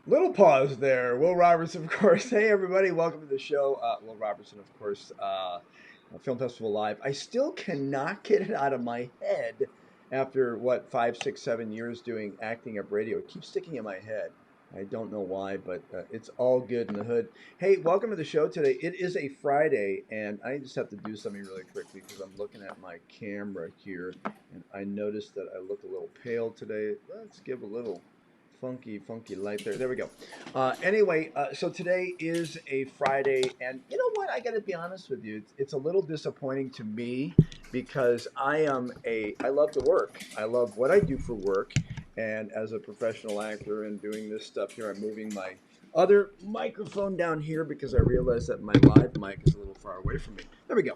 Little pause there. Will Robertson, of course. Hey, everybody, welcome to the show. Will Robertson, of course, Film Festival Live. I still cannot get it out of my head after, what, 5, 6, 7 years doing acting up radio. It keeps sticking in my head. I don't know why, but it's all good in the hood. Hey, welcome to the show today. It is a Friday, and I just have to do something really quickly because I'm looking at my camera here, and I noticed that I look a little pale today. Let's give a little funky light there. There we go. Anyway, so today is a Friday, and you know what? I got to be honest with you. It's a little disappointing to me because I love to work. I love what I do for work, and as a professional actor and doing this stuff here, I'm moving my other microphone down here because I realized that my live mic is a little far away from me. There we go.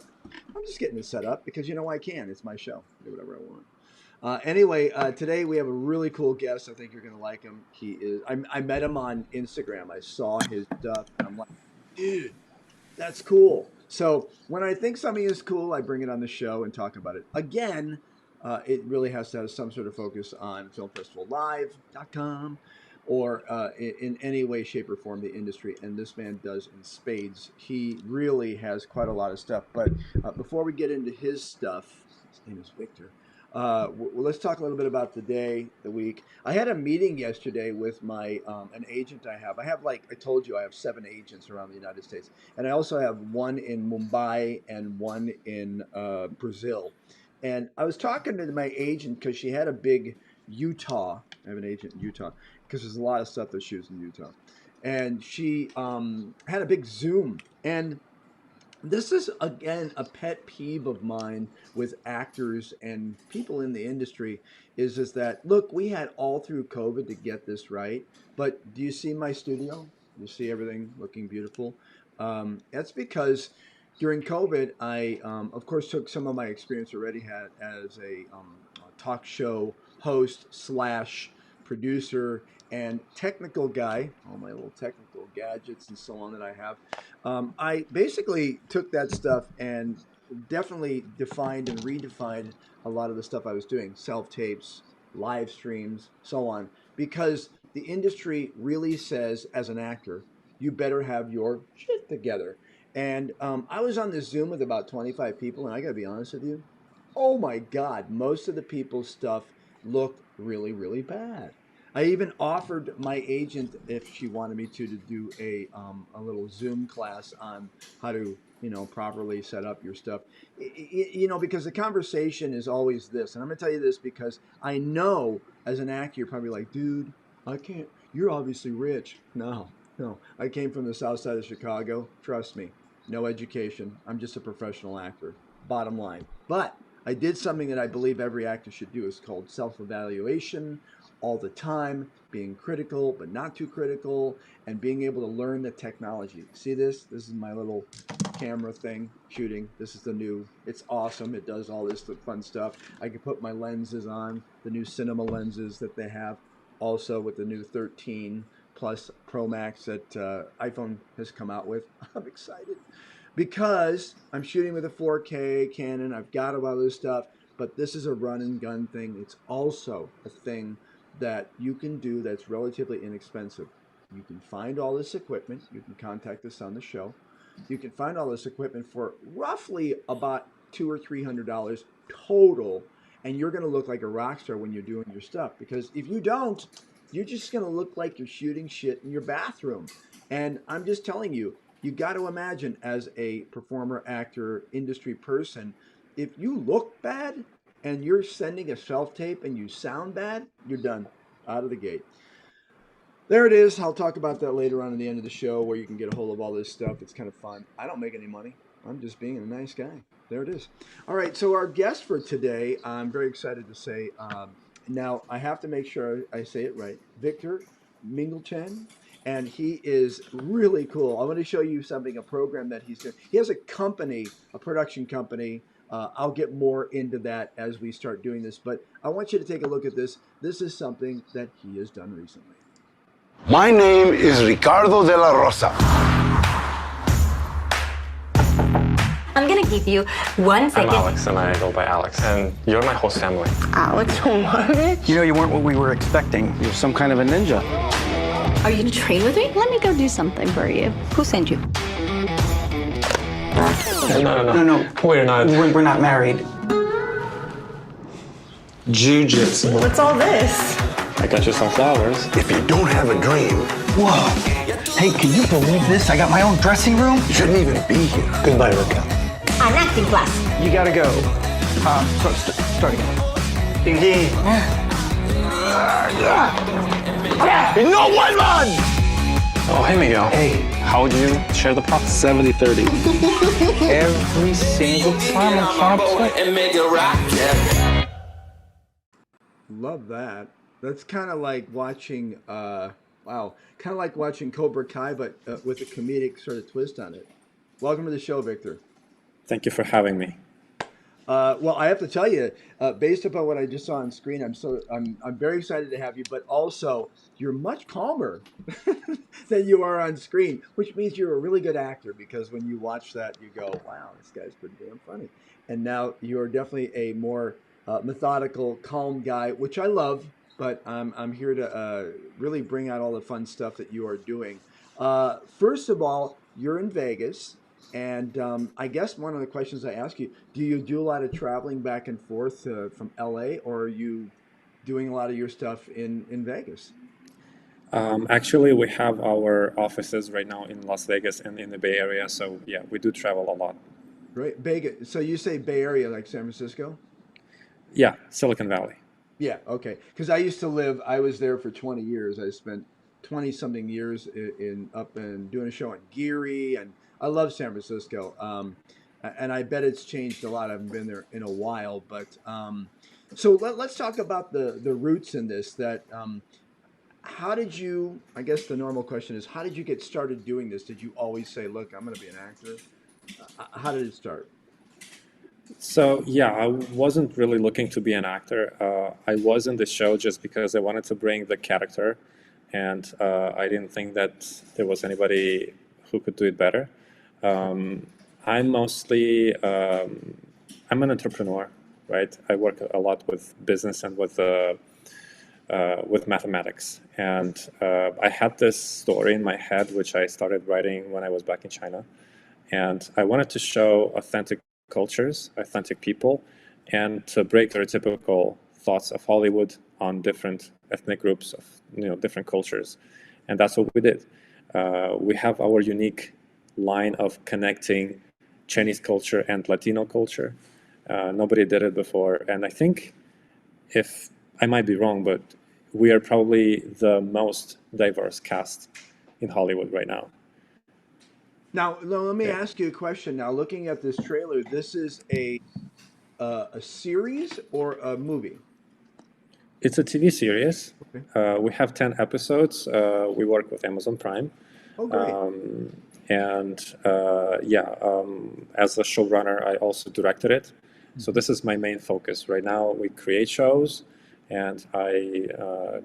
I'm just getting it set up because you know I can. It's my show. Do whatever I want. Anyway, today we have a really cool guest. I think you're going to like him. I met him on Instagram. I saw his stuff, and I'm like, dude, that's cool. So when I think something is cool, I bring it on the show and talk about it. Again, it really has to have some sort of focus on filmfestivallive.com or in any way, shape, or form the industry. And this man does in spades. He really has quite a lot of stuff. But before we get into his stuff, his name is Victor. Let's talk a little bit about the day, the week. I had a meeting yesterday with my an agent I have. Like I told you, I have 7 agents around the United States, and I also have one in Mumbai and one in Brazil. And I was talking to my agent because she had a big Utah. I have an agent in Utah because there's a lot of stuff that shoots in Utah, and she had a big Zoom. And this is, again, a pet peeve of mine with actors and people in the industry is that, look, we had all through COVID to get this right. But do you see my studio? You see everything looking beautiful? That's because during COVID, I, of course, took some of my experience already had as a talk show host slash producer and technical guy, all my little technical gadgets and so on that I have. I basically took that stuff and definitely defined and redefined a lot of the stuff I was doing, self-tapes, live streams, so on, because the industry really says, as an actor, you better have your shit together. And I was on this Zoom with about 25 people, and I gotta be honest with you, oh my God, most of the people's stuff looked really, really bad. I even offered my agent if she wanted me to do a little Zoom class on how to properly set up your stuff. Because the conversation is always this, and I'm gonna tell you this because I know as an actor you're probably like, dude, I can't. You're obviously rich. No, I came from the South Side of Chicago. Trust me, no education. I'm just a professional actor. Bottom line, but I did something that I believe every actor should do. It's called self-evaluation all the time, being critical but not too critical, and being able to learn the technology. See this? This is my little camera thing shooting. This is the new, it's awesome. It does all this fun stuff. I can put my lenses on, the new cinema lenses that they have, also with the new 13 Plus Pro Max that iPhone has come out with. I'm excited because I'm shooting with a 4K Canon. I've got a lot of this stuff, but this is a run and gun thing. It's also a thing that you can do that's relatively inexpensive. You can find all this equipment. You can contact us on the show. You can find all this equipment for roughly about $200 or $300 total, and you're going to look like a rock star when you're doing your stuff. Because if you don't, you're just going to look like you're shooting shit in your bathroom. And I'm just telling you, you got to imagine as a performer, actor, industry person, if you look bad and you're sending a self-tape and you sound bad, you're done out of the gate. There it is. I'll talk about that later on at the end of the show where you can get a hold of all this stuff. It's kind of fun. I don't make any money. I'm just being a nice guy. There it is. All right, so our guest for today, I'm very excited to say, now I have to make sure I say it right, Victor Migalchan. And he is really cool. I want to show you something, a program that he's doing. He has a company, a production company. I'll get more into that as we start doing this, but I want you to take a look at this. This is something that he has done recently. My name is Ricardo de la Rosa. I'm gonna give you 1 second. I'm Alex, and I go by Alex, and you're my host family. Alex, what? You know, you weren't what we were expecting. You're some kind of a ninja. Are you gonna train with me? Let me go do something for you. Who sent you? No. We're not. We're not married. Jiu-jitsu. What's all this? I got you some flowers. If you don't have a dream, Whoa. Hey, can you believe this? I got my own dressing room. you shouldn't even be here. Goodbye, Raquel. An acting class. You gotta go. Start again. No one man! Oh, hey, Miguel. Hey, How would you share the profit? 70-30. Every single time I'm trying to play. and make it rock, yeah. Love that. That's kind of like watching, kind of like watching Cobra Kai, but with a comedic sort of twist on it. Welcome to the show, Victor. Thank you for having me. Well, I have to tell you, based upon what I just saw on screen, I'm very excited to have you. But also, you're much calmer than you are on screen, which means you're a really good actor. Because when you watch that, you go, "Wow, this guy's pretty damn funny." And now you're definitely a more methodical, calm guy, which I love. But I'm here to really bring out all the fun stuff that you are doing. First of all, you're in Vegas. And I guess one of the questions I ask you, do you do a lot of traveling back and forth from LA, or are you doing a lot of your stuff in Vegas? Actually, we have our offices right now in Las Vegas and in the Bay Area. So yeah, we do travel a lot. Right, Vegas. So you say Bay Area, like San Francisco? Yeah, Silicon Valley. Yeah, okay. Because I was there for 20 years. I spent 20 something years in up and doing a show in Geary, and I love San Francisco. And I bet it's changed a lot. I haven't been there in a while, but so let's talk about the roots in this. How did you? I guess the normal question is, how did you get started doing this? Did you always say, "Look, I'm going to be an actor"? How did it start? So yeah, I wasn't really looking to be an actor. I was in the show just because I wanted to bring the character, and I didn't think that there was anybody who could do it better. I'm mostly I'm an entrepreneur, right? I work a lot with business and with mathematics, and I had this story in my head which I started writing when I was back in China, and I wanted to show authentic cultures, authentic people, and to break stereotypical thoughts of Hollywood on different ethnic groups of different cultures, and that's what we did. We have our unique line of connecting Chinese culture and Latino culture. Nobody did it before, and I think, if I might be wrong, but we are probably the most diverse cast in Hollywood right now. Now, let me ask you a question. Now, looking at this trailer, this is a series or a movie? It's a TV series. Okay. We have 10 episodes. We work with Amazon Prime. Oh, great. As a showrunner, I also directed it. So this is my main focus right now. We create shows, and I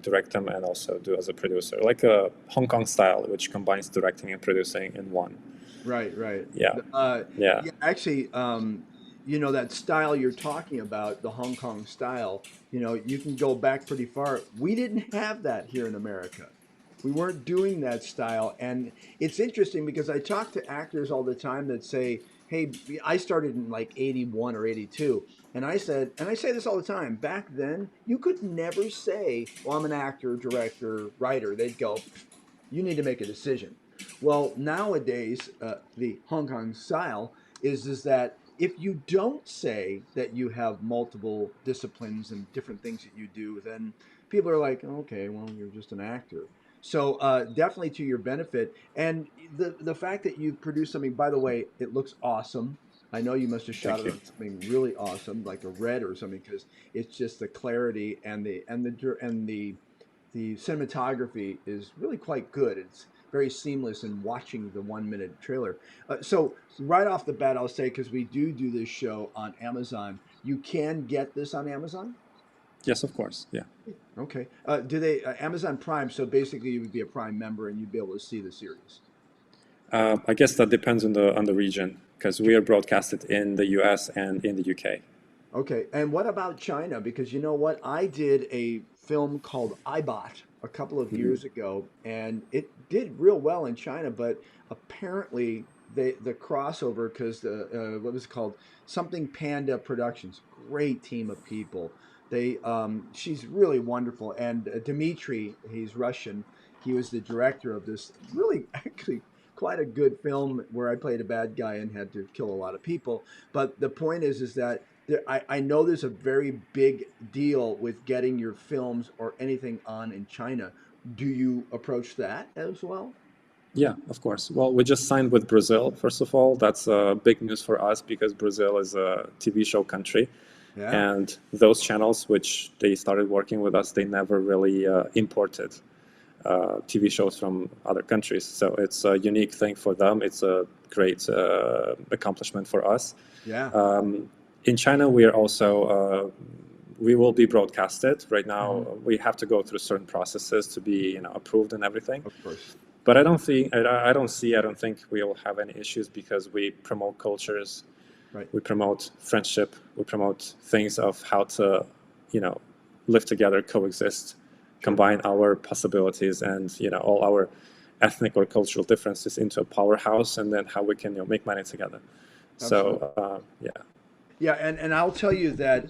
direct them, and also do as a producer, like a Hong Kong style, which combines directing and producing in one. Right. Yeah. Actually, that style you're talking about, the Hong Kong style, you can go back pretty far. We didn't have that here in America. We weren't doing that style. And it's interesting because I talk to actors all the time that say, hey, I started in like 81 or 82. And I say this all the time, back then, you could never say, well, I'm an actor, director, writer. They'd go, you need to make a decision. Well, nowadays, the Hong Kong style is that if you don't say that you have multiple disciplines and different things that you do, then people are like, okay, well, you're just an actor. So definitely to your benefit. And the fact that you produced something, by the way, it looks awesome. I know you must have shot it on something really awesome, like a red or something, because it's just the clarity and the cinematography is really quite good. It's very seamless in watching the 1 minute trailer. So right off the bat, I'll say, because we do this show on Amazon, you can get this on Amazon? Yes, of course. Yeah. Okay. Do they Amazon Prime? So basically, you would be a Prime member and you'd be able to see the series. I guess that depends on the region, because we are broadcasted in the US and in the UK. Okay, and what about China? Because you know what? I did a film called iBot a couple of Mhm. years ago, and it did real well in China, but apparently the crossover because the what was it called? Something Panda Productions, great team of people. She's really wonderful, and Dmitry, he's Russian. He was the director of this really actually quite a good film where I played a bad guy and had to kill a lot of people. But the point is that I know there's a very big deal with getting your films or anything on in China. Do you approach that as well? Yeah, of course. Well, we just signed with Brazil, first of all. That's big news for us because Brazil is a TV show country. Yeah. And those channels, which they started working with us, they never really imported TV shows from other countries. So it's a unique thing for them. It's a great accomplishment for us. Yeah. In China, we are also we will be broadcasted. Right now, Mhm. we have to go through certain processes to be approved and everything. Of course. But I don't think we will have any issues because we promote cultures, Right. we promote friendship, we promote things of how to, you know, live together, coexist, Sure. combine our possibilities and all our ethnic or cultural differences into a powerhouse, and then how we can make money together. Absolutely. So yeah. Yeah, and I'll tell you that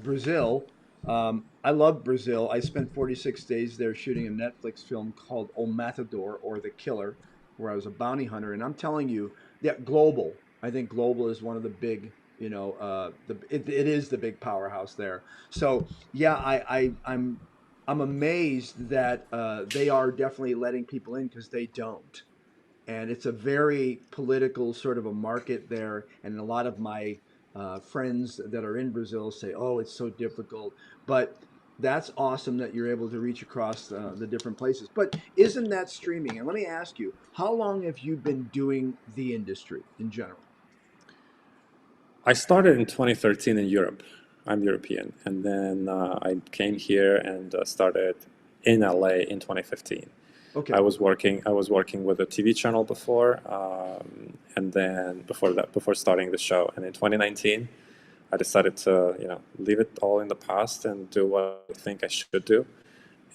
Brazil, I love Brazil. I spent 46 days there shooting a Netflix film called O Matador or The Killer, where I was a bounty hunter. And I'm telling you, yeah, global. I think global is one of the big, it is the big powerhouse there. So yeah, I'm amazed that they are definitely letting people in because they don't. And it's a very political sort of a market there. And a lot of my friends that are in Brazil say, "Oh, it's so difficult," but that's awesome that you're able to reach across the different places. But isn't that streaming? And let me ask you, how long have you been doing the industry in general? I started in 2013 in Europe. I'm European, and then I came here and started in LA in 2015. Okay. I was working with a TV channel before, and then before starting the show. And in 2019, I decided to leave it all in the past and do what I think I should do.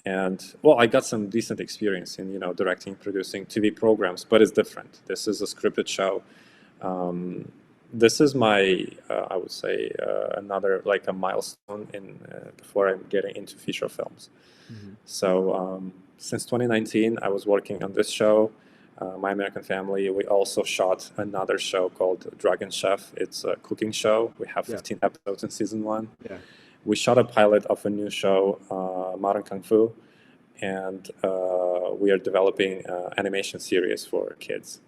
And well, I got some decent experience in directing, producing TV programs, but it's different. This is a scripted show. This is my I would say another like a milestone in before I'm getting into feature films. Hmm. So since 2019, I was working on this show, My American Family. We also shot another show called Dragon Chef. It's a cooking show. We have Yeah. 15 episodes in season one. Yeah. We shot a pilot of a new show, Modern Kung Fu, and we are developing animation series for kids.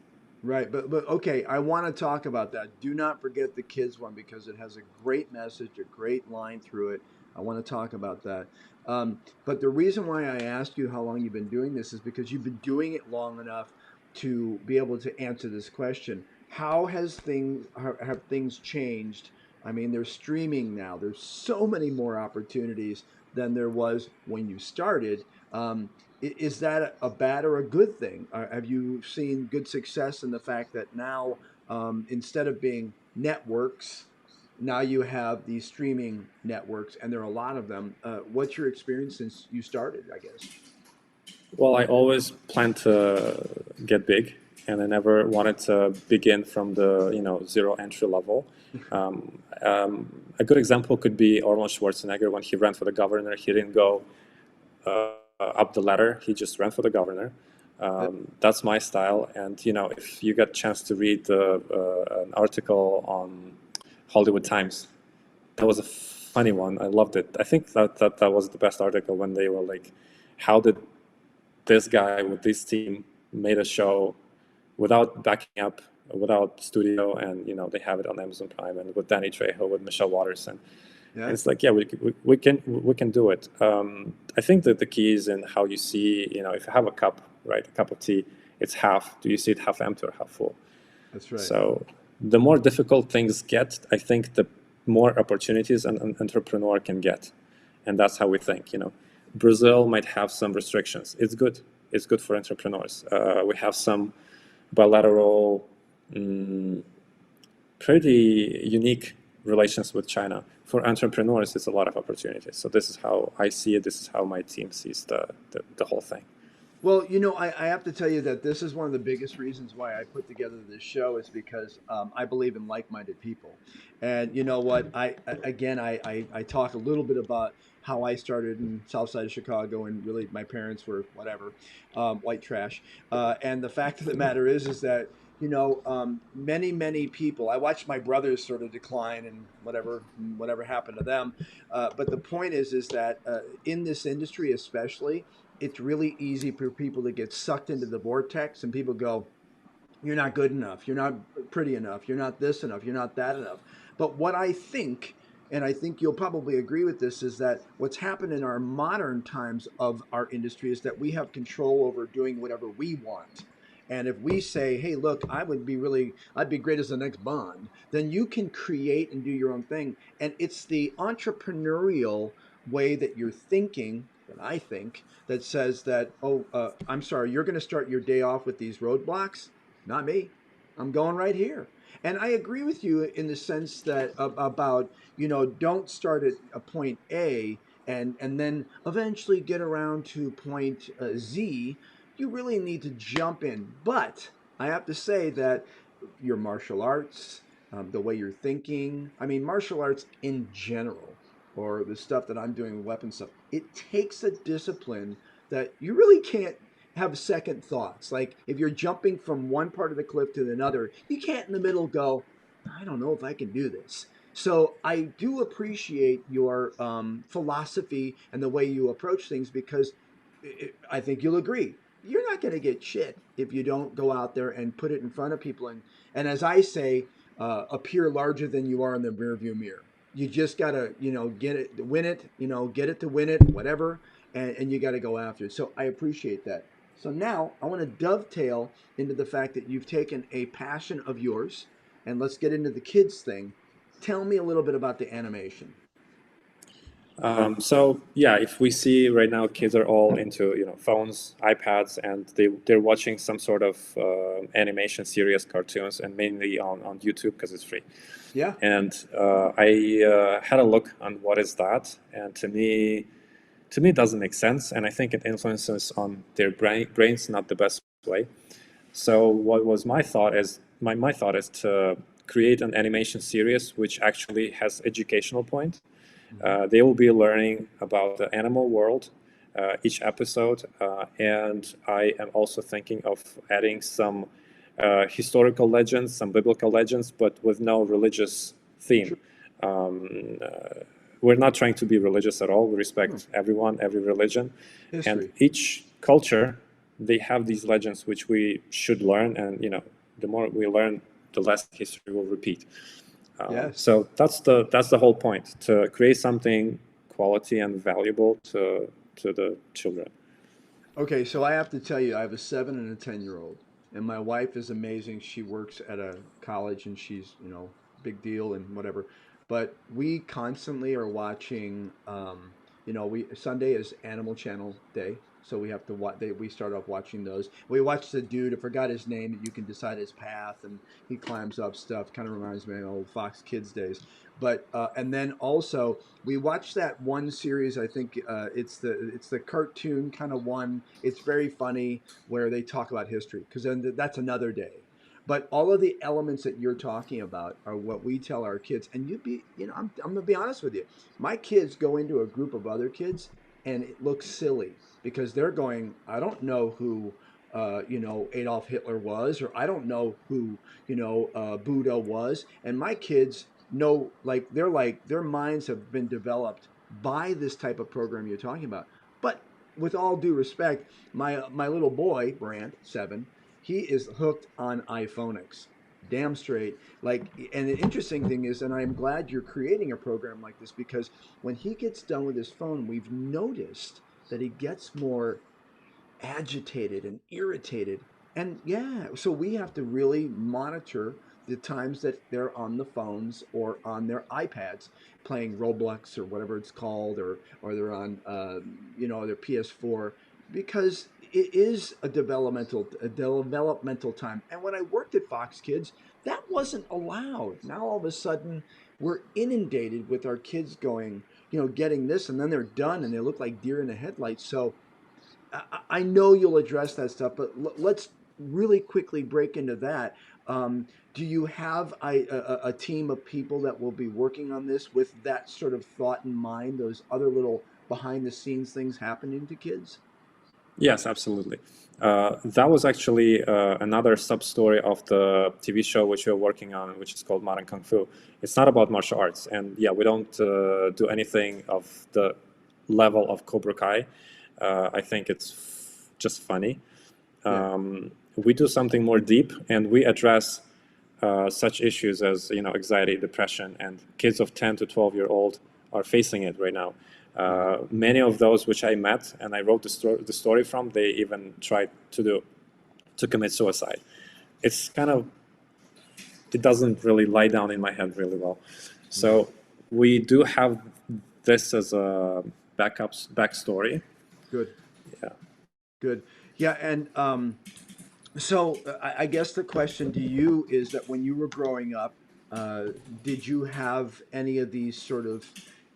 Right, but okay, I want to talk about that. Do not forget the kids one because it has a great message, a great line through it. I want to talk about that. But the reason why I asked you how long you've been doing this is because you've been doing it long enough to be able to answer this question. How has things have things changed? I mean, there's streaming now. There's so many more opportunities than there was when you started. Is that a bad or a good thing? Have you seen good success in the fact that now, instead of being networks, now you have these streaming networks, and there are a lot of them. What's your experience since you started, I guess? Well, I always planned to get big, and I never wanted to begin from the zero entry level. A good example could be Arnold Schwarzenegger when he ran for the governor. He didn't go up the ladder; he just ran for the governor. That's my style, and if you get a chance to read an article on Hollywood Times, that was a funny one. I loved it. I think that was the best article when they were like, how did this guy with this team made a show without backing up, without studio, and they have it on Amazon Prime, and with Danny Trejo, with Michelle Watterson, and Yeah. it's like, yeah, we can do it. I think that the key is in how you see, if you have a cup, right, a cup of tea, it's half. Do you see it half empty or half full? That's right. So the more difficult things get, I think the more opportunities an entrepreneur can get, and that's how we think. Brazil might have some restrictions. It's good. It's good for entrepreneurs. We have some bilateral, pretty unique relations with China. for entrepreneurs, it's a lot of opportunities. So this is how I see it. This is how my team sees the whole thing. Well, I have to tell you that this is one of the biggest reasons why I put together this show is because I believe in like-minded people. And you know what? I talk a little bit about how I started in South Side of Chicago, and really my parents were whatever, white trash. And the fact of the matter is that many people. I watched my brothers sort of decline and whatever happened to them. But the point is that in this industry, especially, it's really easy for people to get sucked into the vortex, and people go, you're not good enough, you're not pretty enough, you're not this enough, you're not that enough. But what I think, and I think you'll probably agree with this, is that what's happened in our modern times of our industry is that we have control over doing whatever we want. And if we say, hey, look, I'd be great as the next Bond, then you can create and do your own thing. And it's the entrepreneurial way that you're thinking, that I think, that says that, I'm sorry, you're going to start your day off with these roadblocks? Not me. I'm going right here. And I agree with you in the sense that about, don't start at a point A and then eventually get around to point Z. You really need to jump in. But I have to say that your martial arts, the way you're thinking, I mean, martial arts in general, or the stuff that I'm doing with weapon stuff, it takes a discipline that you really can't have second thoughts. Like if you're jumping from one part of the cliff to another, you can't in the middle go, I don't know if I can do this. So I do appreciate your philosophy and the way you approach things because I think you'll agree. You're not going to get shit if you don't go out there and put it in front of people and as I say, appear larger than you are in the rearview mirror. You just gotta, get it, win it, get it to win it, whatever, and you got to go after it. So I appreciate that. So now I want to dovetail into the fact that you've taken a passion of yours, and let's get into the kids thing. Tell me a little bit about the animation. So yeah, if we see right now, kids are all into phones, iPads, and they're watching some sort of animation series, cartoons, and mainly on YouTube because it's free. Yeah. And I had a look on what is that, and to me, it doesn't make sense, and I think it influences on their brains not the best way. So what was my thought is my thought is to create an animation series which actually has educational point. They will be learning about the animal world each episode, and I am also thinking of adding some historical legends, some biblical legends, but with no religious theme. We're not trying to be religious at all. We respect everyone, every religion, History. and each culture, they have these legends which we should learn, and the more we learn, the less history will repeat. Yes. So that's the whole point, to create something quality and valuable to the children. Okay, so I have to tell you, I have a 7 and a 10-year-old, and my wife is amazing. She works at a college, and she's big deal and whatever. But we constantly are watching. We Sunday is Animal Channel Day, so we have to watch. We start off watching those. We watch the dude. I forgot his name. That you can decide his path, and he climbs up stuff. Kind of reminds me of old Fox Kids days. But and then also we watched that one series. I think it's the cartoon kind of one. It's very funny where they talk about history because then that's another day. But all of the elements that you're talking about are what we tell our kids. And I'm gonna be honest with you. My kids go into a group of other kids, and it looks silly because they're going, I don't know who Adolf Hitler was, or I don't know who Buddha was, and my kids know, like their minds have been developed by this type of program you're talking about. But with all due respect, my little boy Brant, 7, he is hooked on iPhonics. Damn straight. Like, and the interesting thing is, and I'm glad you're creating a program like this because when he gets done with his phone, we've noticed that he gets more agitated and irritated. And yeah, so we have to really monitor the times that they're on the phones or on their iPads playing Roblox or whatever it's called, or they're on their PS4 because it is a developmental time. And when I worked at Fox Kids, that wasn't allowed. Now all of a sudden, we're inundated with our kids going, getting this, and then they're done and they look like deer in the headlights. So I know you'll address that stuff, but let's really quickly break into that. Do you have a team of people that will be working on this with that sort of thought in mind, those other little behind the scenes things happening to kids? Yes, absolutely. That was actually another sub story of the TV show which we're working on, which is called Modern Kung Fu. It's not about martial arts, and yeah, we don't do anything of the level of Cobra Kai. I think it's just funny. Yeah. We do something more deep, and we address such issues as anxiety, depression, and kids of 10 to 12-year-old are facing it right now. Many of those which I met and I wrote the story from, they even tried to commit suicide. It's kind of, it doesn't really lie down in my head really well. So we do have this as a backstory. Good. Yeah. Good. Yeah, and so I guess the question to you is that when you were growing up, uh, did you have any of these sort of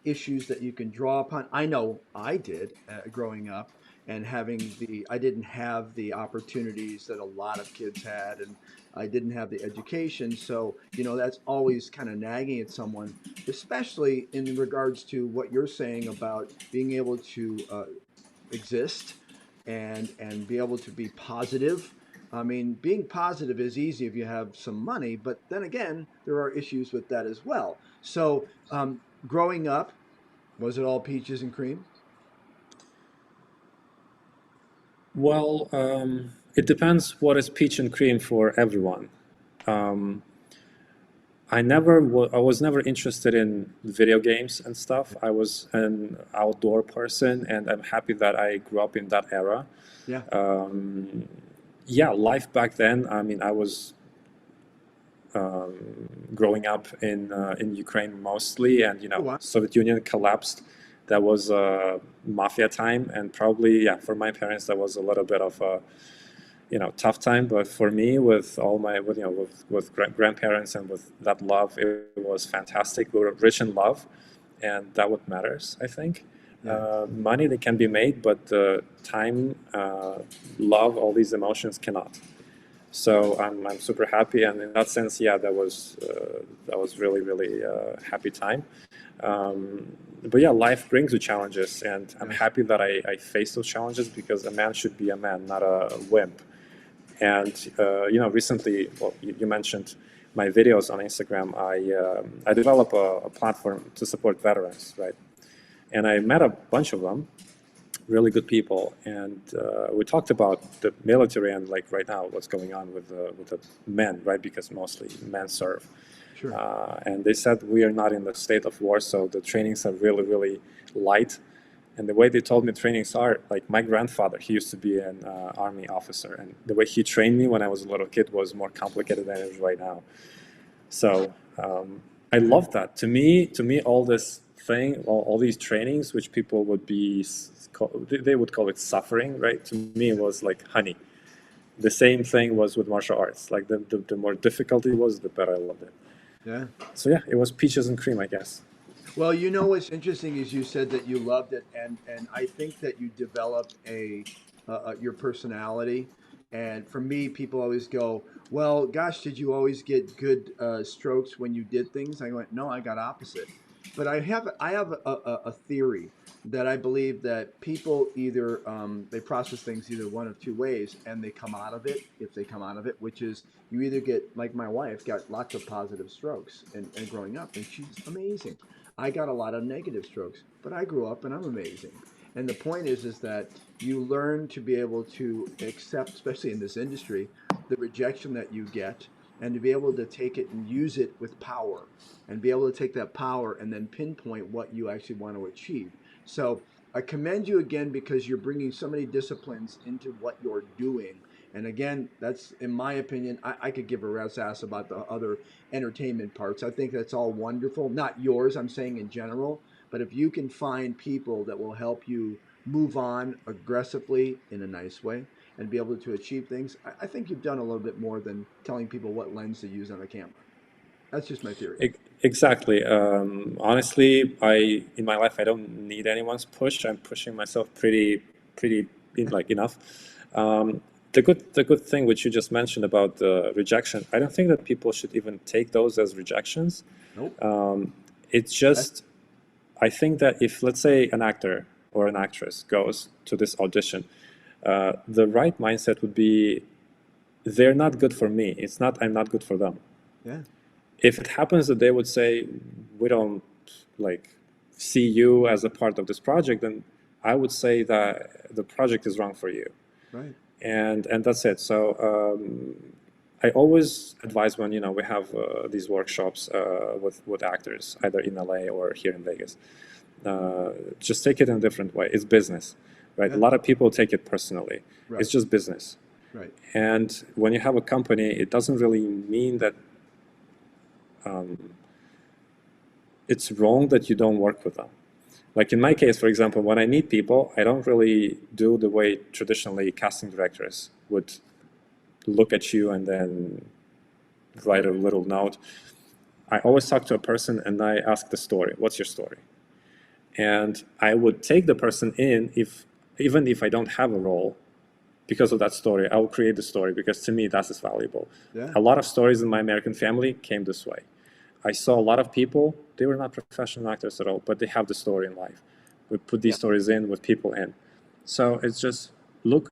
issues that you can draw upon? I know I did growing up, and I didn't have the opportunities that a lot of kids had, and I didn't have the education. So, that's always kind of nagging at someone, especially in regards to what you're saying about being able to exist and be able to be positive. I mean, being positive is easy if you have some money, but then again, there are issues with that as well. So, growing up, was it all peaches and cream? Well, it depends what is peach and cream for everyone. Um, I was never interested in video games and stuff. I was an outdoor person, and I'm happy that I grew up in that era. Yeah. Yeah, life back then. I mean, I was growing up in Ukraine mostly, and Oh, wow. Soviet Union collapsed. That was mafia time, and probably yeah, for my parents that was a little bit of a tough time. But for me, with all my with grandparents and with that love, it was fantastic. We were rich in love, and that what matters, I think. Yeah. Money they can be made, but time, love, all these emotions cannot. So I'm super happy, and in that sense, yeah, that was really really happy time. But yeah, life brings you challenges, and I'm Yes. happy that I face those challenges because a man should be a man, not a wimp. And recently, well, you mentioned my videos on Instagram. I develop a platform to support veterans, right? And I met a bunch of them, really good people, and we talked about the military and like right now what's going on with the men, right? Because mostly men serve, Sure. and they said we are not in the state of war, so the trainings are really really light. And the way they told me trainings are, like my grandfather, he used to be an army officer, and the way he trained me when I was a little kid was more complicated than it is right now. So I love that. To me, all this thing, all these trainings, which people would be, they would call it suffering, right? To me, it was like honey. The same thing was with martial arts. Like the more difficulty was, the better I loved it. Yeah. So yeah, it was peaches and cream, I guess. Well, what's interesting is you said that you loved it, and I think that you developed your personality. And for me, people always go, "Well, gosh, did you always get good strokes when you did things?" I went, "No, I got opposite." But I have a theory that I believe that people either they process things either one of two ways, and they come out of it if they come out of it, which is you either get like my wife got lots of positive strokes and growing up, and she's amazing. I got a lot of negative strokes, but I grew up and I'm amazing. And the point is that you learn to be able to accept, especially in this industry, the rejection that you get, and to be able to take it and use it with power, and be able to take that power and then pinpoint what you actually want to achieve. So I commend you again because you're bringing so many disciplines into what you're doing. And again, that's in my opinion. I could give a rat's ass about the other entertainment parts. I think that's all wonderful. Not yours, I'm saying in general. But if you can find people that will help you move on aggressively in a nice way and be able to achieve things, I think you've done a little bit more than telling people what lens to use on the camera. That's just my theory. Exactly. Honestly, in my life I don't need anyone's push. I'm pushing myself pretty like enough. Um, the good thing which you just mentioned about the rejection, I don't think that people should even take those as rejections. Nope. It's That's, just, I think that if, let's say, an actor or an actress goes to this audition, the right mindset would be, they're not good for me. It's not, I'm not good for them. yeah. If it happens that they would say, we don't like see you as a part of this project, then I would say that the project is wrong for you. Right. And that's it. So I always advise when we have these workshops with actors, either in LA or here in Vegas. Just take it in a different way. It's business, right? Yeah. A lot of people take it personally. Right. It's just business. Right. And when you have a company, it doesn't really mean that it's wrong that you don't work with them. Like in my case, for example, when I meet people, I don't really do the way traditionally casting directors would look at you and then write a little note. I always talk to a person and I ask the story. What's your story? And I would take the person in, even if I don't have a role, because of that story. I will create the story because to me that's as valuable. Yeah. A lot of stories in my American family came this way. I saw a lot of people, they were not professional actors at all, but they have the story in life. We put these stories in with people in. So it's just look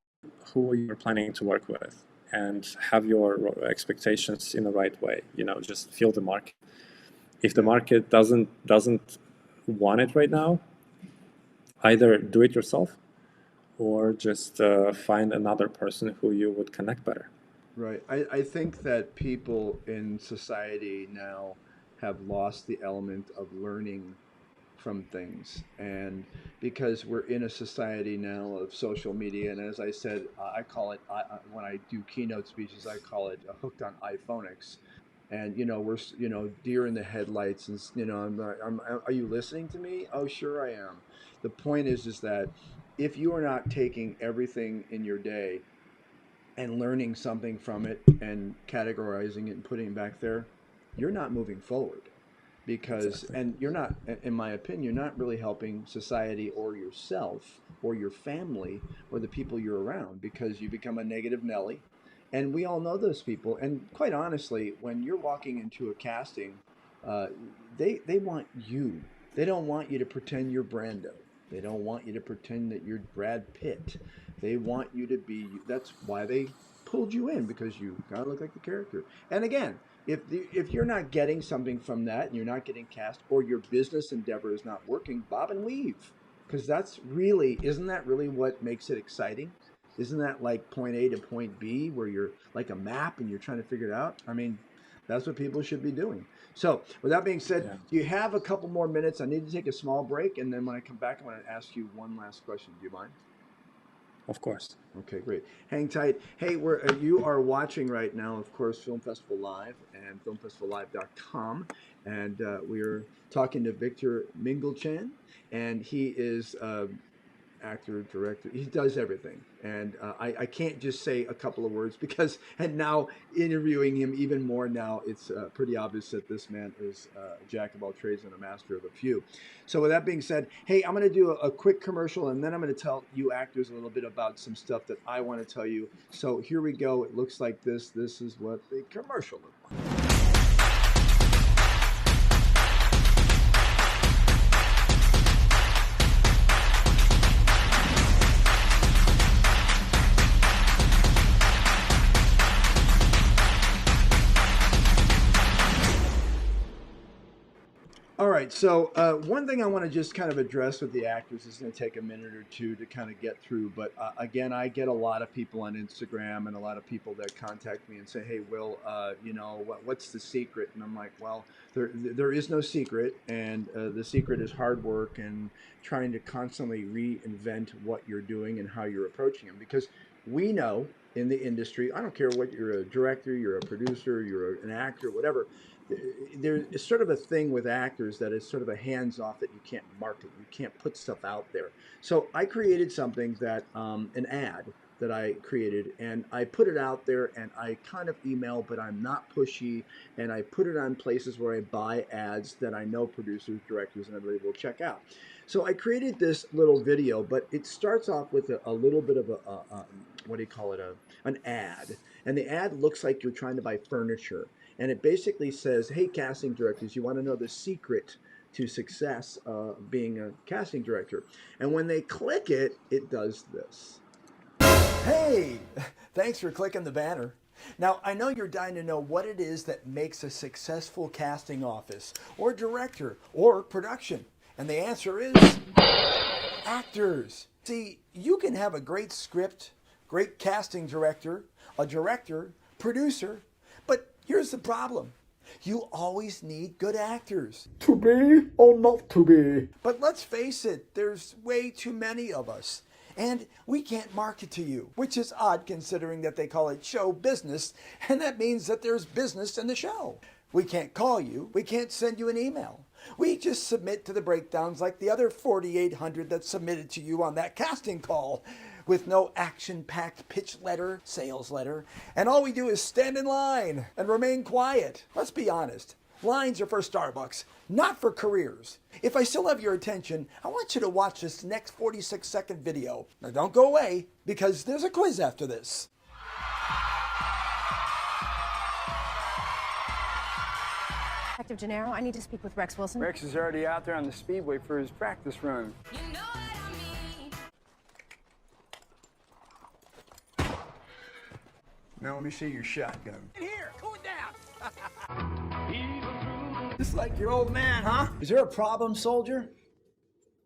who you're planning to work with and have your expectations in the right way. Just feel the market. If the market doesn't want it right now, either do it yourself or just find another person who you would connect better. Right. I think that people in society now have lost the element of learning from things. And because we're in a society now of social media, and as I said, I call it, when I do keynote speeches, I call it hooked on iPhonics. And we're deer in the headlights, and are you listening to me? Oh, sure I am. The point is that if you are not taking everything in your day and learning something from it and categorizing it and putting it back there, you're not moving forward. Because, Exactly. and you're not, in my opinion, you're not really helping society or yourself or your family or the people you're around, because you become a negative Nelly. And we all know those people. And quite honestly, when you're walking into a casting, uh, they want you. They don't want you to pretend you're Brando. They don't want you to pretend that you're Brad Pitt. They want you to be. That's why they pulled you in, because you gotta look like the character. And again, if you're not getting something from that and you're not getting cast, or your business endeavor is not working, bob and weave, because isn't that really what makes it exciting? Isn't that like point A to point B, where you're like a map and you're trying to figure it out? I mean, that's what people should be doing. So with that being said, Yeah, do you have a couple more minutes? I need to take a small break, and then when I come back, I want to ask you one last question. Do you mind? of course. Okay, great. Hang tight. Hey, you are watching right now, of course, Film Festival Live and filmfestivallive.com. And we're talking to Victor Mingalchan, and he is actor, director. He does everything. And I can't just say a couple of words, because, and now interviewing him even more now, it's pretty obvious that this man is a jack of all trades and a master of a few. So with that being said, hey, I'm going to do a quick commercial, and then I'm going to tell you actors a little bit about some stuff that I want to tell you. So here we go. It looks like this. This is what the commercial looks like. All right. So one thing I want to just kind of address with the actors is going to take a minute or two to kind of get through. But again, I get a lot of people on Instagram and a lot of people that contact me and say, "Hey, Will, what's the secret?" And I'm like, "Well, there is no secret, and the secret is hard work and trying to constantly reinvent what you're doing and how you're approaching them. Because we know in the industry, I don't care what you're, a director, you're a producer, you're an actor, whatever, there's sort of a thing with actors that is sort of a hands off, that you can't market, you can't put stuff out there. So I created something that an ad that I created, and I put it out there, and I kind of email, but I'm not pushy, and I put it on places where I buy ads that I know producers, directors, and everybody will check out. So I created this little video, but it starts off with a little bit of a what do you call it, an ad, and the ad looks like you're trying to buy furniture, and it basically says, "Hey, casting directors, you want to know the secret to success being a casting director?" And when they click it, it does this. Hey, thanks for clicking the banner. Now, I know you're dying to know what it is that makes a successful casting office or director or production. And the answer is actors. See, you can have a great script, great casting director, a director, producer, but here's the problem. You always need good actors. To be or not to be. But let's face it, there's way too many of us. And we can't market to you, which is odd considering that they call it show business, and that means that there's business in the show. We can't call you. We can't send you an email. We just submit to the breakdowns like the other 4,800 that submitted to you on that casting call with no action-packed pitch letter, sales letter, and all we do is stand in line and remain quiet. Let's be honest. Lines are for Starbucks, not for careers. If I still have your attention, I want you to watch this next 46-second video. Now don't go away, because there's a quiz after this. Detective Gennaro, I need to speak with Rex Wilson. Rex is already out there on the speedway for his practice run. You know what I mean. Now let me see your shotgun. Here, cool it down. Just like your old man, huh? Is there a problem, soldier?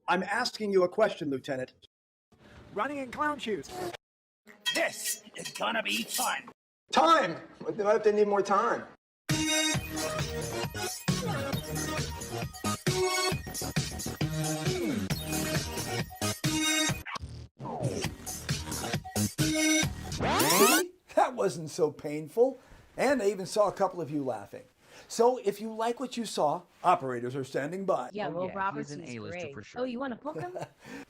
I'm asking you a question, Lieutenant. Running in clown shoes. This is gonna be fun. Time! What if they need more time? See? That wasn't so painful. And I even saw a couple of you laughing. So if you like what you saw, operators are standing by. Yeah, Will Roberts is great. For sure. Oh, you want to book him?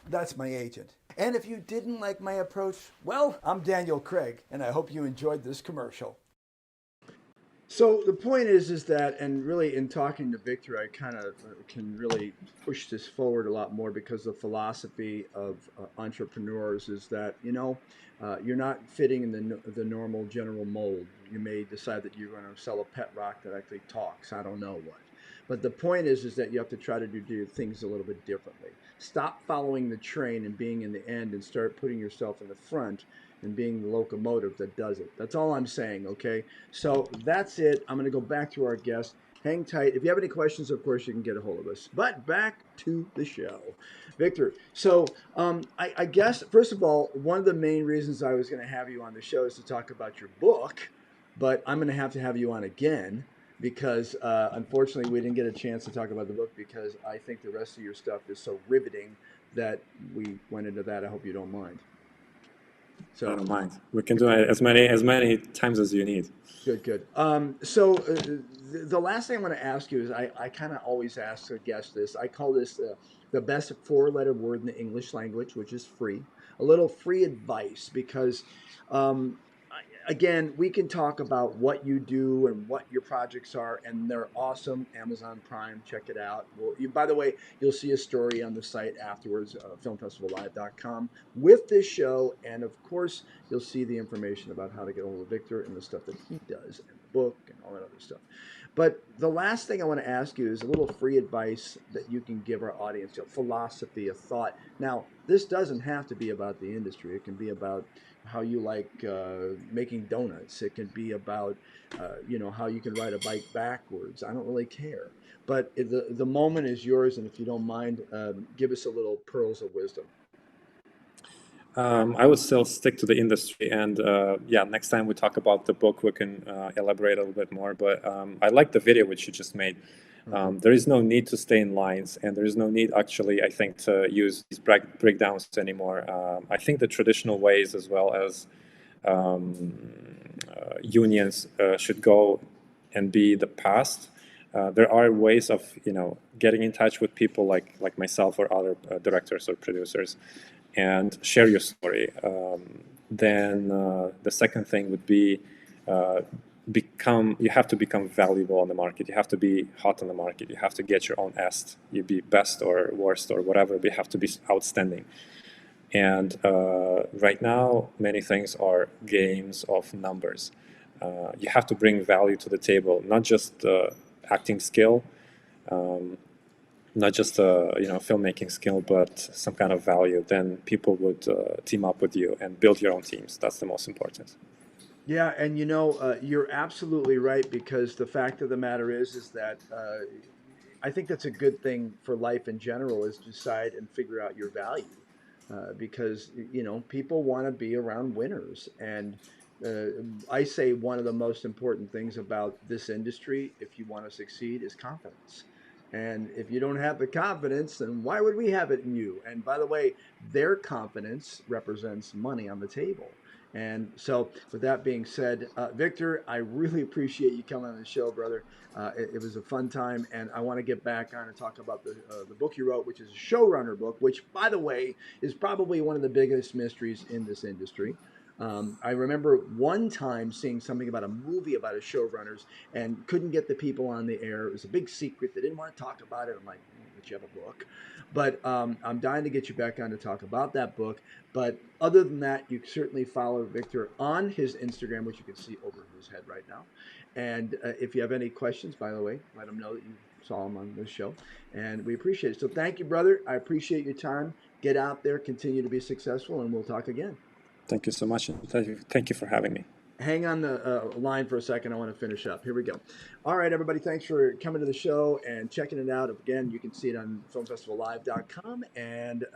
That's my agent. And if you didn't like my approach, well, I'm Daniel Craig, and I hope you enjoyed this commercial. So the point is that, and really in talking to Victor, I kind of can really push this forward a lot more, because the philosophy of entrepreneurs is that, you're not fitting in the normal general mold. You may decide that you're going to sell a pet rock that actually talks. I don't know what. But the point is that you have to try to do things a little bit differently. Stop following the train and being in the end, and start putting yourself in the front and being the locomotive that does it. That's all I'm saying, okay? So that's it. I'm going to go back to our guest. Hang tight. If you have any questions, of course, you can get a hold of us. But back to the show. Victor, so I guess, first of all, one of the main reasons I was going to have you on the show is to talk about your book, but I'm going to have you on again, because unfortunately we didn't get a chance to talk about the book, because I think the rest of your stuff is so riveting that we went into that. I hope you don't mind. So I don't mind. We can do it as many times as you need. Good. So the last thing I want to ask you is, I kind of always ask a guest this. I call this the best 4-letter word in the English language, which is free. A little free advice, because again, we can talk about what you do and what your projects are, and they're awesome. Amazon Prime, check it out. Well, by the way, you'll see a story on the site afterwards, filmfestivallive.com, with this show, and of course, you'll see the information about how to get a hold of Victor and the stuff that he does, and the book, and all that other stuff. But the last thing I want to ask you is a little free advice that you can give our audience, a philosophy, a thought. Now, this doesn't have to be about the industry. It can be about how you like making donuts. It can be about, how you can ride a bike backwards. I don't really care. But the moment is yours, and if you don't mind, give us a little pearls of wisdom. I would still stick to the industry, and next time we talk about the book, we can elaborate a little bit more. But I like the video which you just made. There is no need to stay in lines, and there is no need, actually, I think, to use these breakdowns anymore. I think the traditional ways, as well as unions, should go and be the past. There are ways of, getting in touch with people like myself or other directors or producers, and share your story. then the second thing would be you have to become valuable on the market. You have to be hot on the market. You have to get your own est. You be best or worst or whatever, but you have to be outstanding. And right now, many things are games of numbers. You have to bring value to the table, not just acting skill, not just filmmaking skill, but some kind of value. Then people would team up with you and build your own teams. That's the most important. Yeah, and you're absolutely right, because the fact of the matter is that I think that's a good thing for life in general, is decide and figure out your value, because people want to be around winners, and I say one of the most important things about this industry, if you want to succeed, is confidence. And if you don't have the confidence, then why would we have it in you? And by the way, their confidence represents money on the table. And so, with that being said, Victor, I really appreciate you coming on the show, brother. It was a fun time, and I want to get back on and talk about the book you wrote, which is a showrunner book, which, by the way, is probably one of the biggest mysteries in this industry. I remember one time seeing something about a movie about a showrunners and couldn't get the people on the air. It was a big secret. They didn't want to talk about it. I'm like, but you have a book. But I'm dying to get you back on to talk about that book. But other than that, you certainly follow Victor on his Instagram, which you can see over his head right now. And if you have any questions, by the way, let him know that you saw him on this show. And we appreciate it. So thank you, brother. I appreciate your time. Get out there, continue to be successful, and we'll talk again. Thank you so much. Thank you for having me. Hang on the line for a second. I want to finish up. Here we go. All right, everybody. Thanks for coming to the show and checking it out. Again, you can see it on filmfestivallive.com and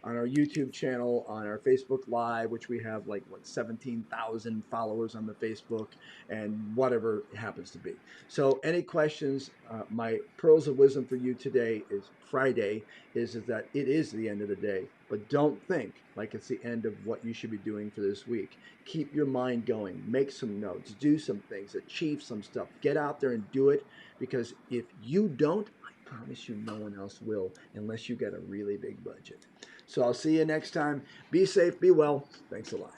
on our YouTube channel, on our Facebook Live, which we have 17,000 followers on the Facebook, and whatever it happens to be. So any questions, my pearls of wisdom for you today is Friday is that it is the end of the day, but don't think like it's the end of what you should be doing for this week. Keep your mind going, make some notes, do some things, achieve some stuff, get out there and do it, because if you don't, I promise you no one else will, unless you get a really big budget. So I'll see you next time. Be safe, be well. Thanks a lot.